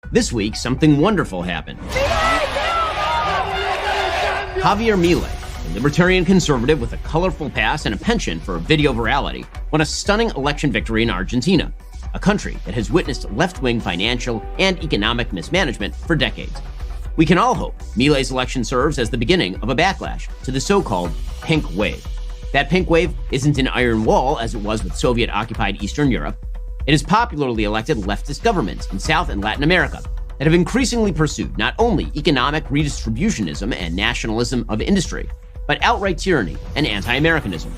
This week, something wonderful happened. Javier Milei, a libertarian conservative with a colorful past and a penchant for video virality, won a stunning election victory in Argentina, a country that has witnessed left-wing financial and economic mismanagement for decades. We can all hope Milei's election serves as the beginning of a backlash to the so-called pink wave. That pink wave isn't an iron wall as it was with Soviet-occupied Eastern Europe. It is popularly elected leftist governments in South and Latin America that have increasingly pursued not only economic redistributionism and nationalism of industry, but outright tyranny and anti-Americanism.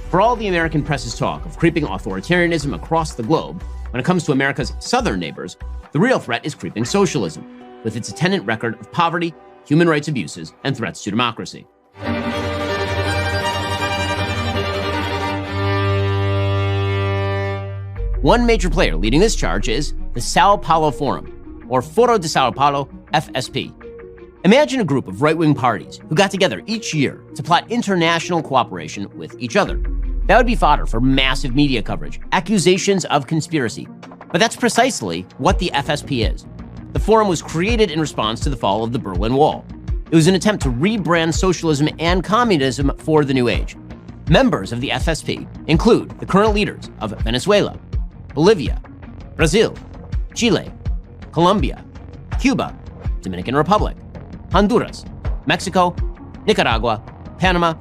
For all the American press's talk of creeping authoritarianism across the globe, when it comes to America's southern neighbors, the real threat is creeping socialism, with its attendant record of poverty, human rights abuses, and threats to democracy. One major player leading this charge is the Sao Paulo Forum, or Foro de Sao Paulo, FSP. Imagine a group of right-wing parties who got together each year to plot international cooperation with each other. That would be fodder for massive media coverage, accusations of conspiracy. But that's precisely what the FSP is. The forum was created in response to the fall of the Berlin Wall. It was an attempt to rebrand socialism and communism for the new age. Members of the FSP include the current leaders of Venezuela, Bolivia, Brazil, Chile, Colombia, Cuba, Dominican Republic, Honduras, Mexico, Nicaragua, Panama,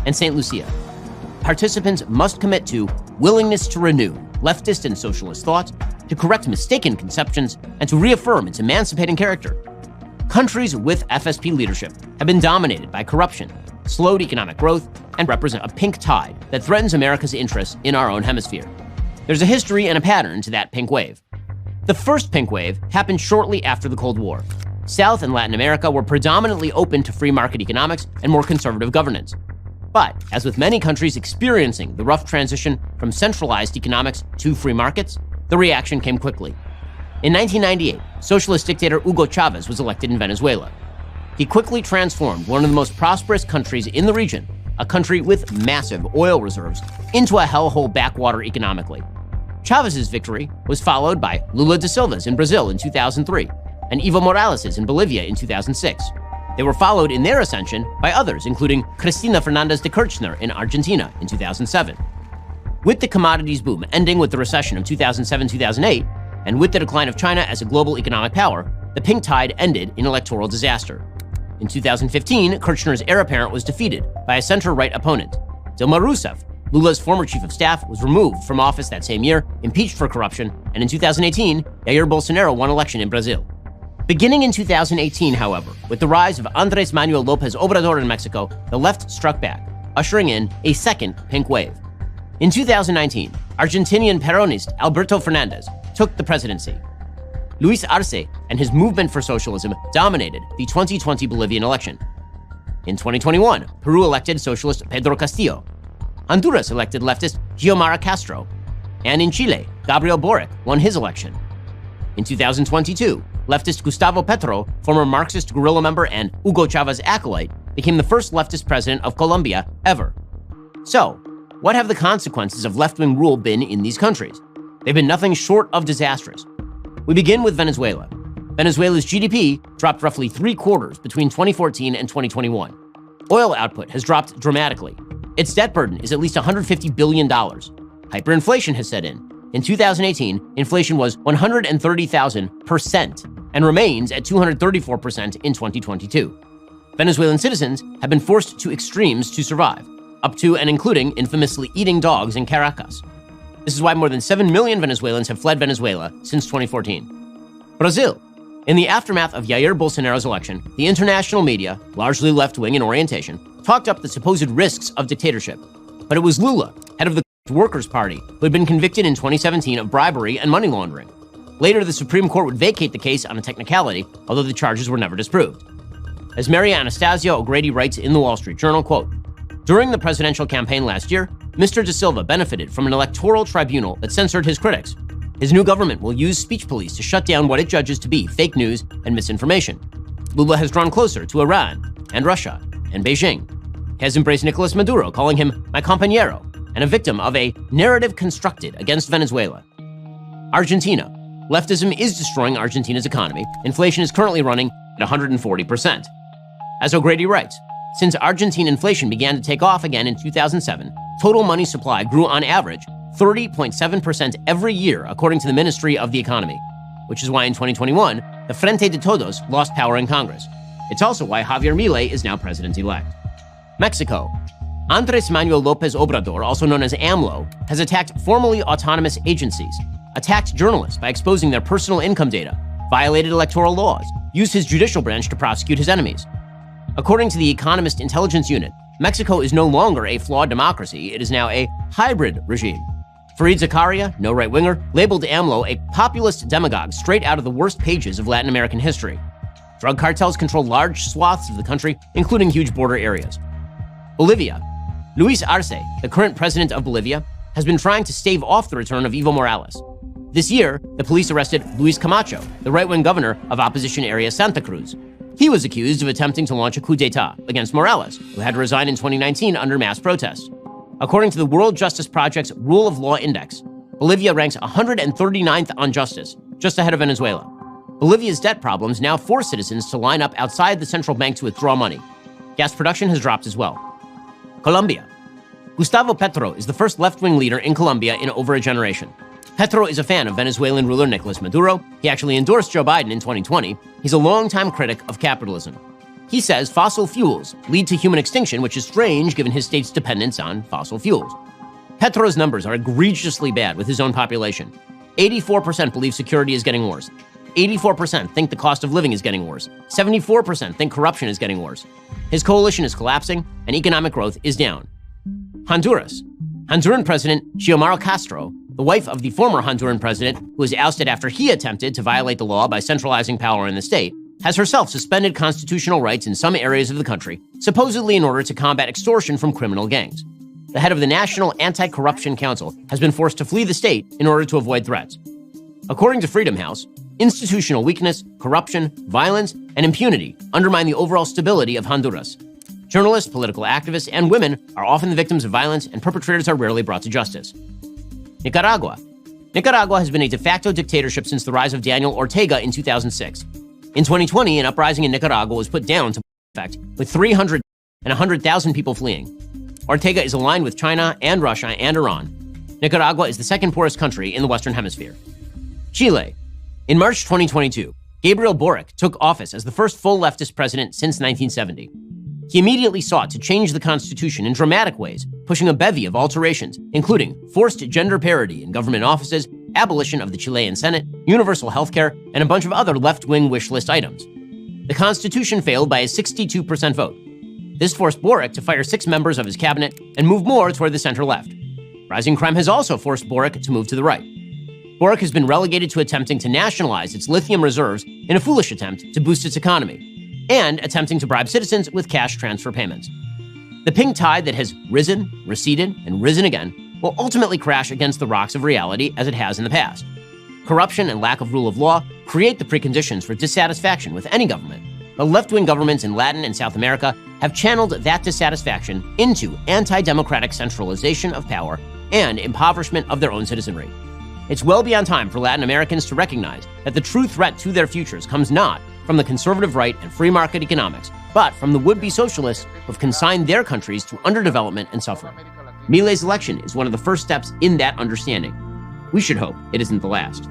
and St. Lucia. Participants must commit to willingness to renew leftist and socialist thought, to correct mistaken conceptions, and to reaffirm its emancipating character. Countries with FSP leadership have been dominated by corruption, slowed economic growth, and represent a pink tide that threatens America's interests in our own hemisphere. There's a history and a pattern to that pink wave. The first pink wave happened shortly after the Cold War. South and Latin America were predominantly open to free market economics and more conservative governance. But, as with many countries experiencing the rough transition from centralized economics to free markets, the reaction came quickly. In 1998, socialist dictator Hugo Chavez was elected in Venezuela. He quickly transformed one of the most prosperous countries in the region, a country with massive oil reserves, into a hellhole backwater economically. Chavez's victory was followed by Lula da Silva's in Brazil in 2003 and Evo Morales's in Bolivia in 2006. They were followed in their ascension by others, including Cristina Fernández de Kirchner in Argentina in 2007. With the commodities boom ending with the recession of 2007-2008, and with the decline of China as a global economic power, the pink tide ended in electoral disaster. In 2015, Kirchner's heir apparent was defeated by a center-right opponent. Dilma Rousseff, Lula's former chief of staff, was removed from office that same year, impeached for corruption, and in 2018, Jair Bolsonaro won election in Brazil. Beginning in 2018, however, with the rise of Andrés Manuel López Obrador in Mexico, the left struck back, ushering in a second pink wave. In 2019, Argentinian Peronist Alberto Fernández took the presidency. Luis Arce and his movement for socialism dominated the 2020 Bolivian election. In 2021, Peru elected socialist Pedro Castillo. Honduras elected leftist Xiomara Castro. And in Chile, Gabriel Boric won his election. In 2022, leftist Gustavo Petro, former Marxist guerrilla member and Hugo Chavez acolyte, became the first leftist president of Colombia ever. So, what have the consequences of left-wing rule been in these countries? They've been nothing short of disastrous. We begin with Venezuela. Venezuela's GDP dropped roughly 3/4 between 2014 and 2021. Oil output has dropped dramatically. Its debt burden is at least $150 billion. Hyperinflation has set in. In 2018, inflation was 130,000% and remains at 234% in 2022. Venezuelan citizens have been forced to extremes to survive, up to and including infamously eating dogs in Caracas. This is why more than 7 million Venezuelans have fled Venezuela since 2014. Brazil. In the aftermath of Jair Bolsonaro's election, the international media, largely left-wing in orientation, talked up the supposed risks of dictatorship. But it was Lula, head of the Workers' Party, who had been convicted in 2017 of bribery and money laundering. Later, the Supreme Court would vacate the case on a technicality, although the charges were never disproved. As Maria Anastasia O'Grady writes in the Wall Street Journal, quote, "During the presidential campaign last year, Mr. Da Silva benefited from an electoral tribunal that censored his critics. His new government will use speech police to shut down what it judges to be fake news and misinformation. Lula has drawn closer to Iran and Russia and Beijing. He has embraced Nicolas Maduro, calling him my compañero, and a victim of a narrative constructed against Venezuela." Argentina. Leftism is destroying Argentina's economy. Inflation is currently running at 140%. As O'Grady writes, since Argentine inflation began to take off again in 2007, total money supply grew on average 30.7% every year, according to the Ministry of the Economy, which is why in 2021, the Frente de Todos lost power in Congress. It's also why Javier Milei is now president-elect. Mexico. Andrés Manuel López Obrador, also known as AMLO, has attacked formerly autonomous agencies, attacked journalists by exposing their personal income data, violated electoral laws, used his judicial branch to prosecute his enemies. According to the Economist Intelligence Unit, Mexico is no longer a flawed democracy, it is now a hybrid regime. Fareed Zakaria, no right-winger, labeled AMLO a populist demagogue straight out of the worst pages of Latin American history. Drug cartels control large swaths of the country, including huge border areas. Bolivia. Luis Arce, the current president of Bolivia, has been trying to stave off the return of Evo Morales. This year, the police arrested Luis Camacho, the right-wing governor of opposition area Santa Cruz. He was accused of attempting to launch a coup d'etat against Morales, who had to resign in 2019 under mass protests. According to the World Justice Project's Rule of Law Index, Bolivia ranks 139th on justice, just ahead of Venezuela. Bolivia's debt problems now force citizens to line up outside the central bank to withdraw money. Gas production has dropped as well. Colombia. Gustavo Petro is the first left-wing leader in Colombia in over a generation. Petro is a fan of Venezuelan ruler Nicolas Maduro. He actually endorsed Joe Biden in 2020. He's a longtime critic of capitalism. He says fossil fuels lead to human extinction, which is strange given his state's dependence on fossil fuels. Petro's numbers are egregiously bad with his own population. 84% believe security is getting worse. 84% think the cost of living is getting worse. 74% think corruption is getting worse. His coalition is collapsing, and economic growth is down. Honduras. Honduran President Xiomara Castro, the wife of the former Honduran president who was ousted after he attempted to violate the law by centralizing power in the state, has herself suspended constitutional rights in some areas of the country, supposedly in order to combat extortion from criminal gangs. The head of the National Anti-Corruption Council has been forced to flee the state in order to avoid threats. According to Freedom House, institutional weakness, corruption, violence, and impunity undermine the overall stability of Honduras. Journalists, political activists, and women are often the victims of violence, and perpetrators are rarely brought to justice. Nicaragua. Nicaragua has been a de facto dictatorship since the rise of Daniel Ortega in 2006. In 2020, an uprising in Nicaragua was put down to effect, with 300 and 100,000 people fleeing. Ortega is aligned with China and Russia and Iran. Nicaragua is the second poorest country in the Western Hemisphere. Chile. In March 2022, Gabriel Boric took office as the first full leftist president since 1970. He immediately sought to change the constitution in dramatic ways, pushing a bevy of alterations, including forced gender parity in government offices, abolition of the Chilean Senate, universal health care, and a bunch of other left-wing wish list items. The constitution failed by a 62% vote. This forced Boric to fire 6 members of his cabinet and move more toward the center-left. Rising crime has also forced Boric to move to the right. Boric has been relegated to attempting to nationalize its lithium reserves in a foolish attempt to boost its economy, and attempting to bribe citizens with cash transfer payments. The pink tide that has risen, receded, and risen again will ultimately crash against the rocks of reality as it has in the past. Corruption and lack of rule of law create the preconditions for dissatisfaction with any government, but left-wing governments in Latin and South America have channeled that dissatisfaction into anti-democratic centralization of power and impoverishment of their own citizenry. It's well beyond time for Latin Americans to recognize that the true threat to their futures comes not from the conservative right and free market economics, but from the would-be socialists who have consigned their countries to underdevelopment and suffering. Milei's election is one of the first steps in that understanding. We should hope it isn't the last.